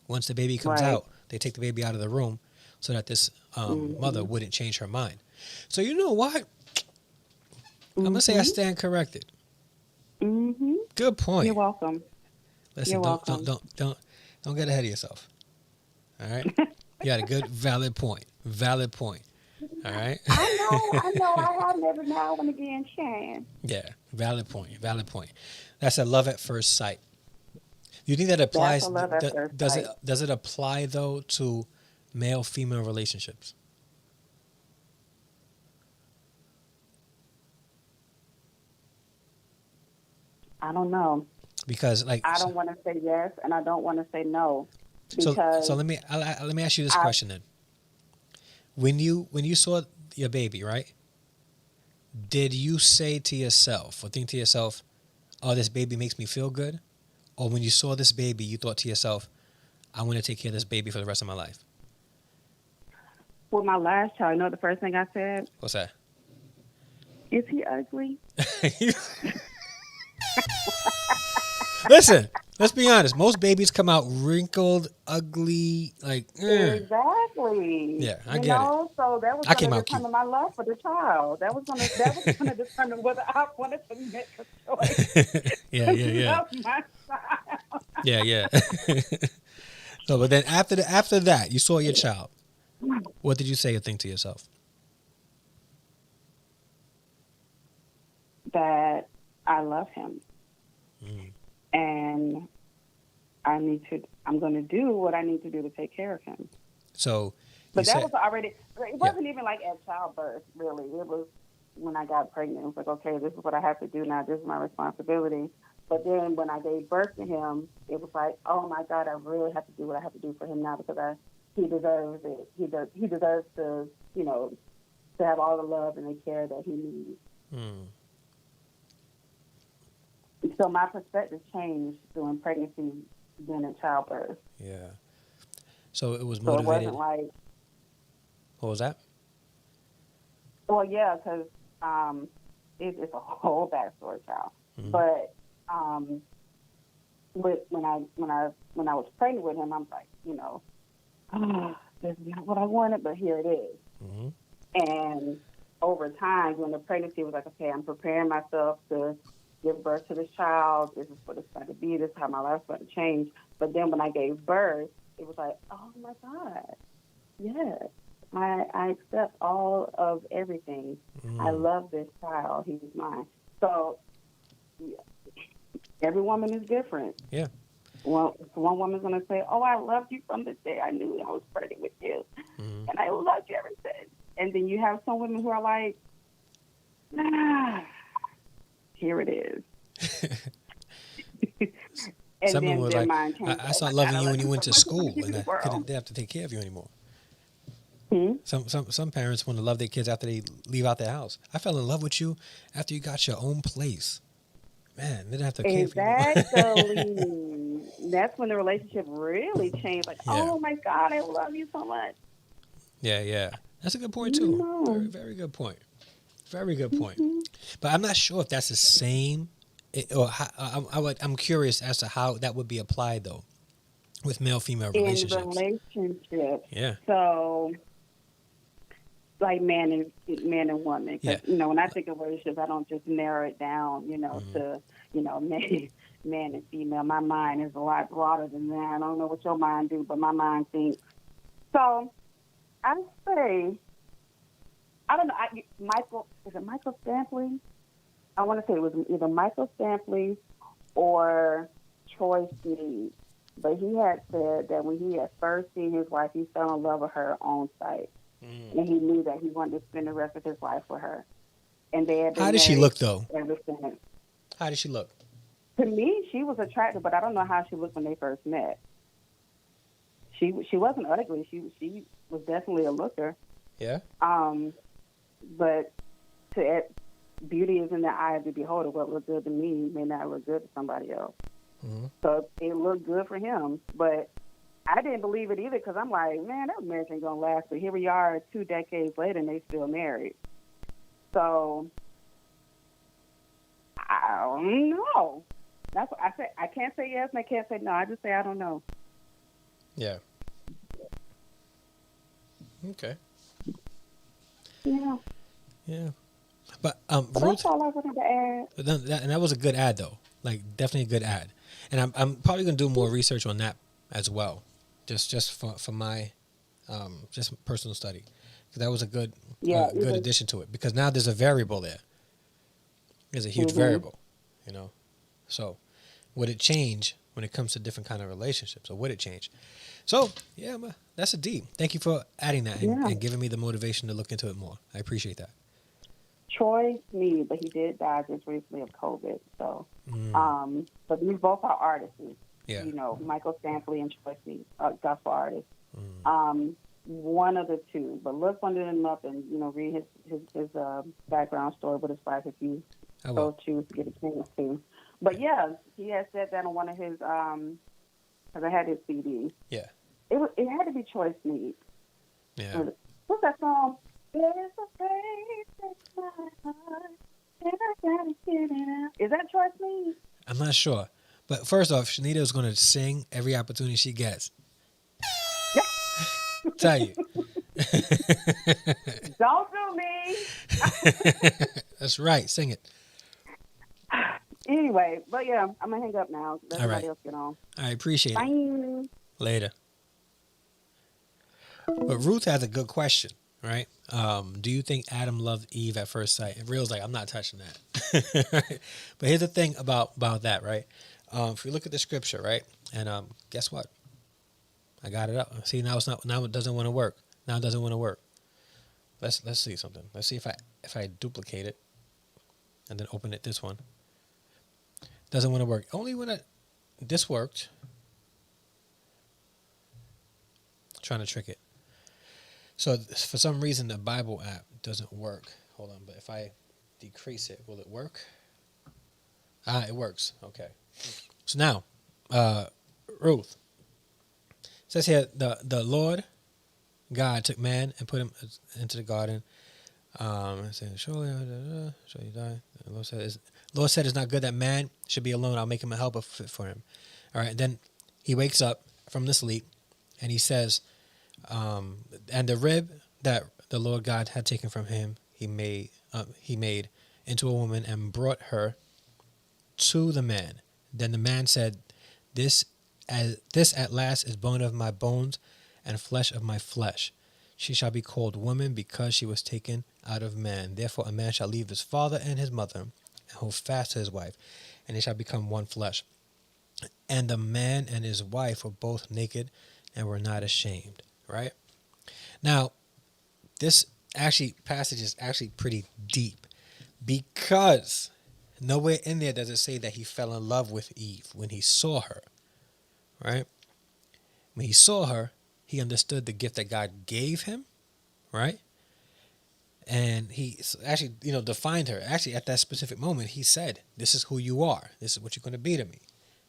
Once the baby comes out, they take the baby out of the room so that this mother wouldn't change her mind. So you know what? I'm gonna say I stand corrected. Good point. You're welcome. Listen, don't get ahead of yourself. All right? You got a good, valid point. Valid point. All right? I know. I have every now and again chance. Yeah, valid point. Valid point. That's a love at first sight. Do you think that applies? Does it apply though to male-female relationships? I don't know. Because I don't want to say yes, and I don't want to say no. Because so let me ask you this question then. When you saw your baby, right? Did you say to yourself or think to yourself, "Oh, this baby makes me feel good," or when you saw this baby, you thought to yourself, "I want to take care of this baby for the rest of my life"? With my last child, the first thing I said? What's that? Is he ugly? Listen, let's be honest. Most babies come out wrinkled, ugly, Exactly. Yeah, I get it. So that was going to determine my love for the child. That was going to determine whether I wanted to make a choice. Yeah. Love my child. Yeah. So, but then after that, you saw your child. What did you say or think to yourself? That I love him. And I'm going to do what I need to do to take care of him. So, but that was already, it wasn't even like at childbirth, really. It was when I got pregnant. It was like, okay, this is what I have to do now. This is my responsibility. But then when I gave birth to him, it was like, oh my God, I really have to do what I have to do for him now, because he deserves it. He deserves to, to have all the love and the care that he needs. So my perspective changed during pregnancy, then in childbirth. Yeah. So it was motivated. So it wasn't like. What was that? Well, yeah, because it's a whole backstory, child. But when I was pregnant with him, I'm like, this is not what I wanted, but here it is. And over time, during the pregnancy, it was like, okay, I'm preparing myself to give birth to this child. This is what it's going to be. This is how my life's going to change. But then when I gave birth, it was like, oh my God, yes, I accept all of everything. I love this child. He's mine. So every woman is different. Yeah. Well, one woman's going to say, oh, I loved you from the day I knew I was pregnant with you. And I loved you ever since. And then you have some women who are like, here it is. And Some then people were their like, mind changes. I started loving you when you went to school, and I didn't have to take care of you anymore. Some parents want to love their kids after they leave out their house. I fell in love with you after you got your own place. Man, they didn't have to care for you. Exactly. That's when the relationship really changed. Like, oh my God, I love you so much. Yeah. That's a good point too. Very, very good point. Very good point. But I'm not sure if that's the same. I'm curious as to how that would be applied though, with male-female relationships. In relationships. Yeah. So, like man and woman. 'Cause, when I think of relationships, I don't just narrow it down, to, man and female. My mind is a lot broader than that. I don't know what your mind do, but my mind thinks. So, I say, I don't know. Is it Michael Stampley? I want to say it was either Michael Stampley or Troy Sneed. But he had said that when he had first seen his wife, he fell in love with her on sight. And he knew that he wanted to spend the rest of his life with her. And they had been How did she look, though? Ever since. How did she look? To me, she was attractive, but I don't know how she looked when they first met. She wasn't ugly. She was definitely a looker. Yeah. But beauty is in the eye of the beholder. What looked good to me may not look good to somebody else. So it looked good for him, but I didn't believe it either because I'm like, man, that marriage ain't gonna last. But here we are, 2 decades later, and they still married. So I don't know. That's what I say. I can't say yes and I can't say no. I just say I don't know. Yeah. Okay. Yeah. Yeah. But Ruth, that's all I wanted to add. And that was a good ad though. Like definitely a good ad. And I'm probably gonna do more research on that as well, just for my just personal study. Because that was a good good addition to it. Because now there's a variable there. There's a huge variable, So would it change when it comes to different kind of relationships, or would it change? So yeah, that's a D. Thank you for adding that and giving me the motivation to look into it more. I appreciate that. Troy Sneed, but he did die just recently of COVID. So, but these both are artists. Yeah. Michael Stampley and Troy Sneed, gospel artists. One of the two, but look one of them up and read his background story with his wife if you so choose to get a chance to. But yeah, he had said that on one of his because I had his CD. Yeah. It had to be Troy Sneed. Yeah. What's that song? There's a place in my heart, and I gotta get it out. Is that Troy Sneed? I'm not sure. But first off, Shanita is going to sing every opportunity she gets. Tell you. Don't do me. That's right. Sing it. Anyway, but yeah, I'm going to hang up now. Let everybody else get on. I appreciate Bye. it. Later. But Ruth has a good question, right? Do you think Adam loved Eve at first sight? And Real's like, I'm not touching that. But here's the thing about that, right? If we look at the scripture, right? And guess what? I got it up. See, now it doesn't want to work. Now it doesn't want to work. Let's see something. Let's see if I duplicate it and then open it this one. Doesn't want to work. Only when this worked. Trying to trick it. So for some reason the Bible app doesn't work. Hold on, but if I decrease it, will it work? It works. Okay. So now, Ruth. It says here, the Lord God took man and put him into the garden. Saying, surely you die. The Lord said it's not good that man should be alone. I'll make him a helper fit for him. All right. Then he wakes up from the sleep and he says, and the rib that the Lord God had taken from him, he made into a woman and brought her to the man. Then the man said, This at last is bone of my bones and flesh of my flesh. She shall be called woman because she was taken out of man. Therefore a man shall leave his father and his mother and hold fast to his wife, and they shall become one flesh. And the man and his wife were both naked and were not ashamed. Right? Now, this passage is actually pretty deep, because nowhere in there does it say that he fell in love with Eve when he saw her. Right? When he saw her, he understood the gift that God gave him. Right? And he actually, defined her. Actually, at that specific moment, he said, "This is who you are. This is what you're going to be to me."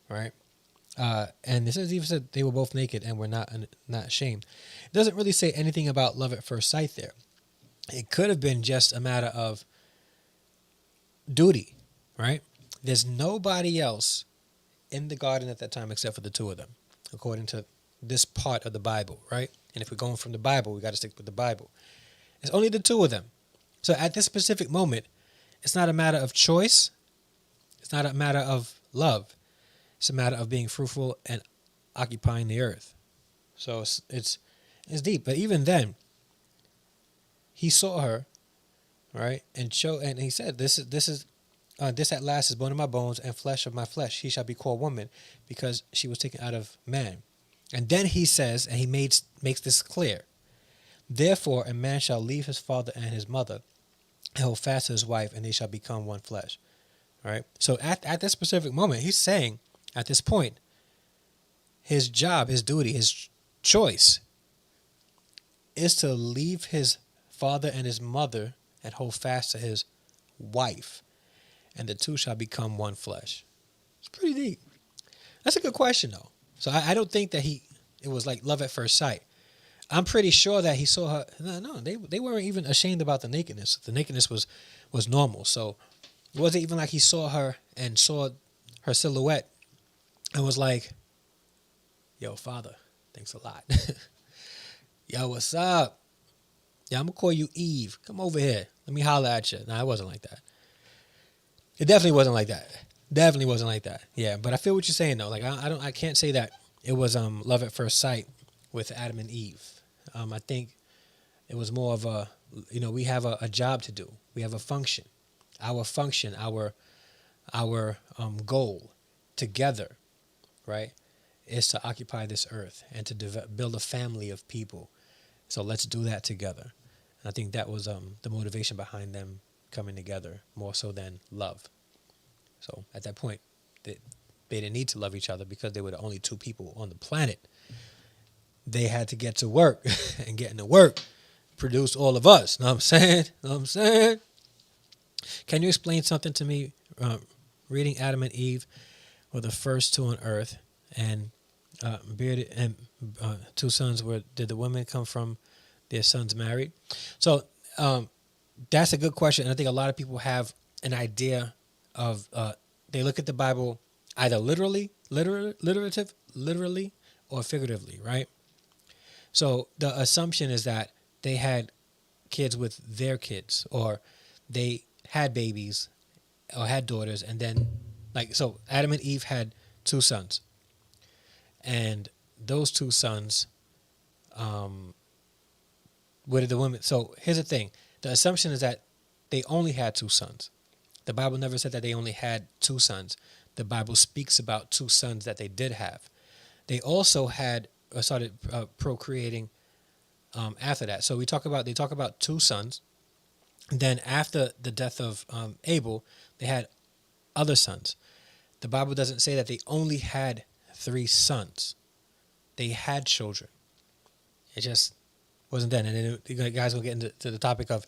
Right? And this is even said they were both naked and were not ashamed. It doesn't really say anything about love at first sight there. It could have been just a matter of duty, right? There's nobody else in the garden at that time except for the two of them, according to this part of the Bible, right? And if we're going from the Bible, we got to stick with the Bible. It's only the two of them. So at this specific moment, it's not a matter of choice. It's not a matter of love. It's a matter of being fruitful and occupying the earth. So it's deep. But even then, he saw her, right, and he said, "This at last is bone of my bones and flesh of my flesh. She shall be called woman, because she was taken out of man." And then he says, and he makes this clear: "Therefore a man shall leave his father and his mother, and hold fast to his wife, and they shall become one flesh." All right. So at this specific moment, he's saying, at this point, his job, his duty, his choice is to leave his father and his mother and hold fast to his wife, and the two shall become one flesh. It's pretty deep. That's a good question, though. So I don't think that it was like love at first sight. I'm pretty sure that he saw her. No, they weren't even ashamed about the nakedness. The nakedness was normal. So it wasn't even like he saw her and saw her silhouette and was like, "Yo, father, thanks a lot." "Yo, what's up? Yeah, I'm going to call you Eve. Come over here. Let me holler at you." No, it wasn't like that. It definitely wasn't like that. Definitely wasn't like that. Yeah, but I feel what you're saying, though. Like, I can't say that it was love at first sight with Adam and Eve. I think it was more of a, we have a job to do. We have a function. Our function, our goal together, right, is to occupy this earth and to build a family of people. So let's do that together. And I think that was the motivation behind them coming together, more so than love. So at that point, they didn't need to love each other because they were the only two people on the planet. They had to get to work, and getting to work produced all of us. Know what I'm saying? Can you explain something to me? Reading Adam and Eve were the first two on earth, and bearded and two sons. Did the women come from their sons married? So that's a good question, and I think a lot of people have an idea of. They look at the Bible either literally, or figuratively, right? So the assumption is that they had kids with their kids, or they had babies or had daughters, and then so Adam and Eve had two sons, and those two sons, what did the women? So here's the thing: the assumption is that they only had two sons. The Bible never said that they only had two sons. The Bible speaks about two sons that they did have. They also started procreating after that. So they talk about two sons. Then after the death of Abel, they had other sons. The Bible doesn't say that they only had three sons. They had children. It just wasn't then. And then you guys will get into the topic of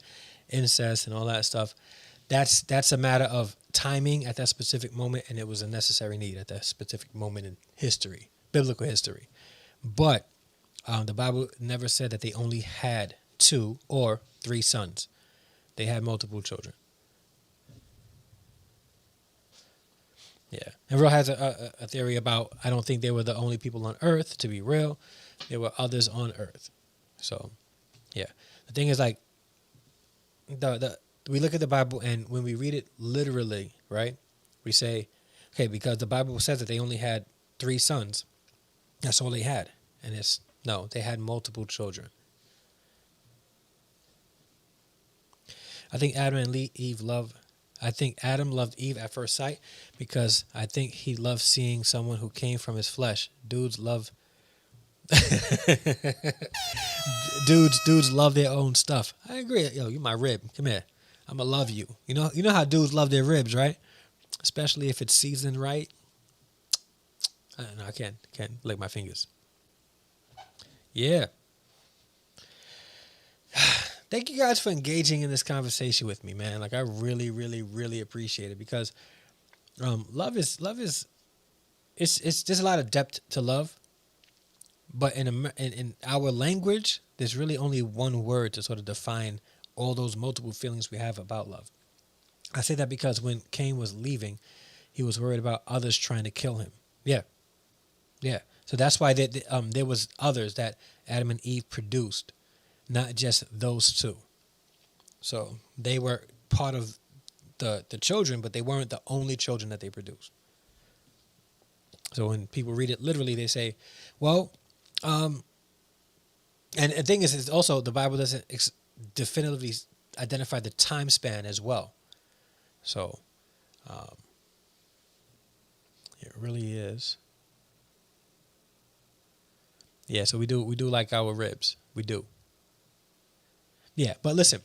incest and all that stuff. That's a matter of timing at that specific moment, and it was a necessary need at that specific moment in history, biblical history. But the Bible never said that they only had two or three sons. They had multiple children. Yeah. And Real has a theory about, I don't think they were the only people on earth, to be real. There were others on earth. So, yeah. The thing is, we look at the Bible, and when we read it literally, right, we say, okay, because the Bible says that they only had 3 sons. That's all they had. And no, they had multiple children. I think Adam loved Eve at first sight because I think he loved seeing someone who came from his flesh. Dudes love their own stuff. I agree. Yo, you my rib. Come here. I'ma love you. You know how dudes love their ribs, right? Especially if it's seasoned right. I can't lick my fingers. Yeah. Thank you guys for engaging in this conversation with me, man. Like, I really, really, really appreciate it because love is it's there's a lot of depth to love, but in our language, there's really only one word to sort of define all those multiple feelings we have about love. I say that because when Cain was leaving, he was worried about others trying to kill him. Yeah. So that's why there was others that Adam and Eve produced, not just those 2. So they were part of the children, but they weren't the only children that they produced. So when people read it literally, they say, well, and the thing is also the Bible doesn't definitively identify the time span as well. So it really is. Yeah, so we do like our ribs. We do. Yeah, but listen,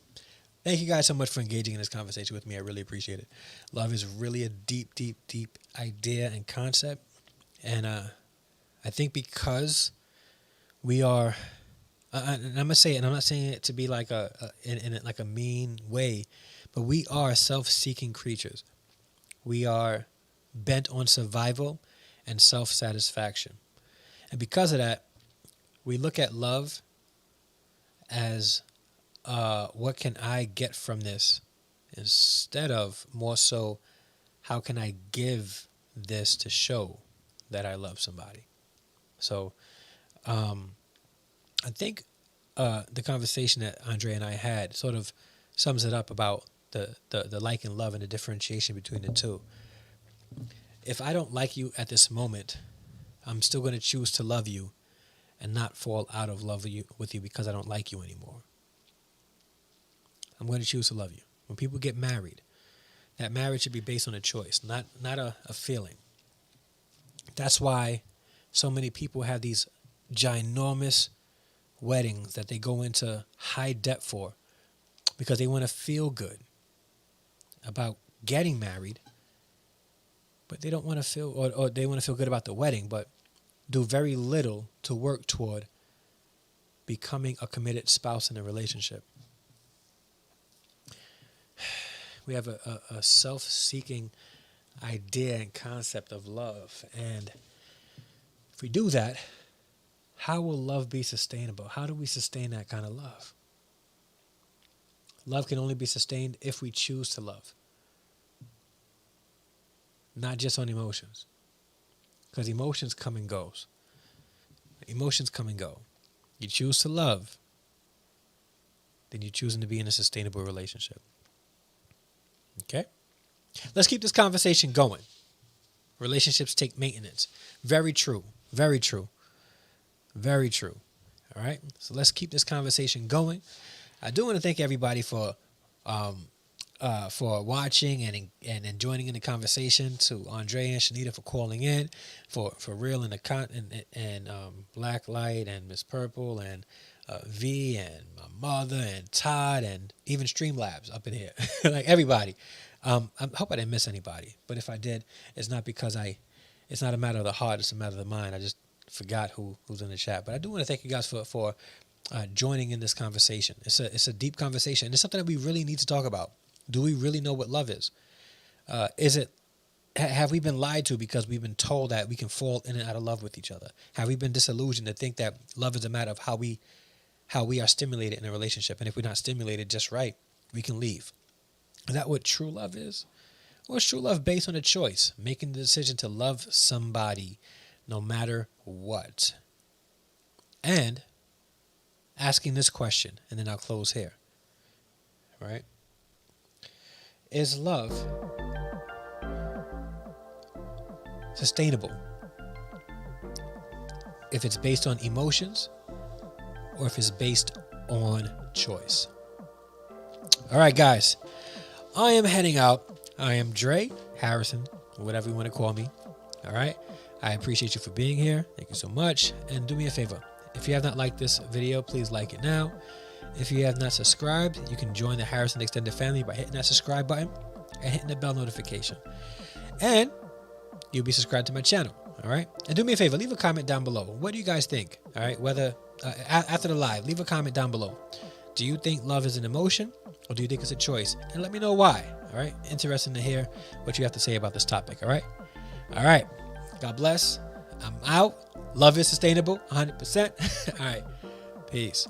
thank you guys so much for engaging in this conversation with me. I really appreciate it. Love is really a deep, deep, deep idea and concept. And I think because we are, and I'm gonna say it, and I'm not saying it to be like in like a mean way, but we are self-seeking creatures. We are bent on survival and self-satisfaction, and because of that, we look at love as what can I get from this, instead of more so how can I give this to show that I love somebody. So I think the conversation that Andre and I had sort of sums it up about the like and love and the differentiation between the two. If I don't like you at this moment, I'm still going to choose to love you and not fall out of love with you because I don't like you anymore. I'm going to choose to love you. When people get married, that marriage should be based on a choice, not a feeling. That's why so many people have these ginormous weddings that they go into high debt for because they want to feel good about getting married, but they don't want to feel, or they want to feel good about the wedding, but do very little to work toward becoming a committed spouse in a relationship. We have a self-seeking idea and concept of love. And if we do that, how will love be sustainable? How do we sustain that kind of love? Love can only be sustained if we choose to love. Not just on emotions. Because emotions come and goes. Emotions come and go. You choose to love, then you're choosing to be in a sustainable relationship. Okay? Let's keep this conversation going. Relationships take maintenance. Very true. Very true. Very true. All right? So let's keep this conversation going. I do want to thank everybody for watching and joining in the conversation. To Andre and Shanita for calling in, for Real and Blacklight and Miss Purple and V and my mother and Todd and even Streamlabs up in here. Like everybody. I hope I didn't miss anybody. But if I did, it's not because it's not a matter of the heart, it's a matter of the mind. I just forgot who's in the chat. But I do want to thank you guys for joining in this conversation. It's a deep conversation. And it's something that we really need to talk about. Do we really know what love is? Have we been lied to because we've been told that we can fall in and out of love with each other? Have we been disillusioned to think that love is a matter of how we are stimulated in a relationship? And if we're not stimulated just right, we can leave. Is that what true love is? Or is true love based on a choice, making the decision to love somebody no matter what? And asking this question, and then I'll close here. Right? is love sustainable? If it's based on emotions or if it's based on choice. All right, guys, I am heading out. I am Dre Harrison, or whatever you want to call me. All right. I appreciate you for being here. Thank you so much. And do me a favor. If you have not liked this video, please like it now. If you have not subscribed, you can join the Harrison Extended family by hitting that subscribe button and hitting the bell notification. And you'll be subscribed to my channel. All right. And do me a favor, leave a comment down below. What do you guys think? All right. Whether after the live, leave a comment down below. Do you think love is an emotion or do you think it's a choice? And let me know why. All right. Interesting to hear what you have to say about this topic. All right. All right. God bless. I'm out. Love is sustainable. 100%. All right. Peace.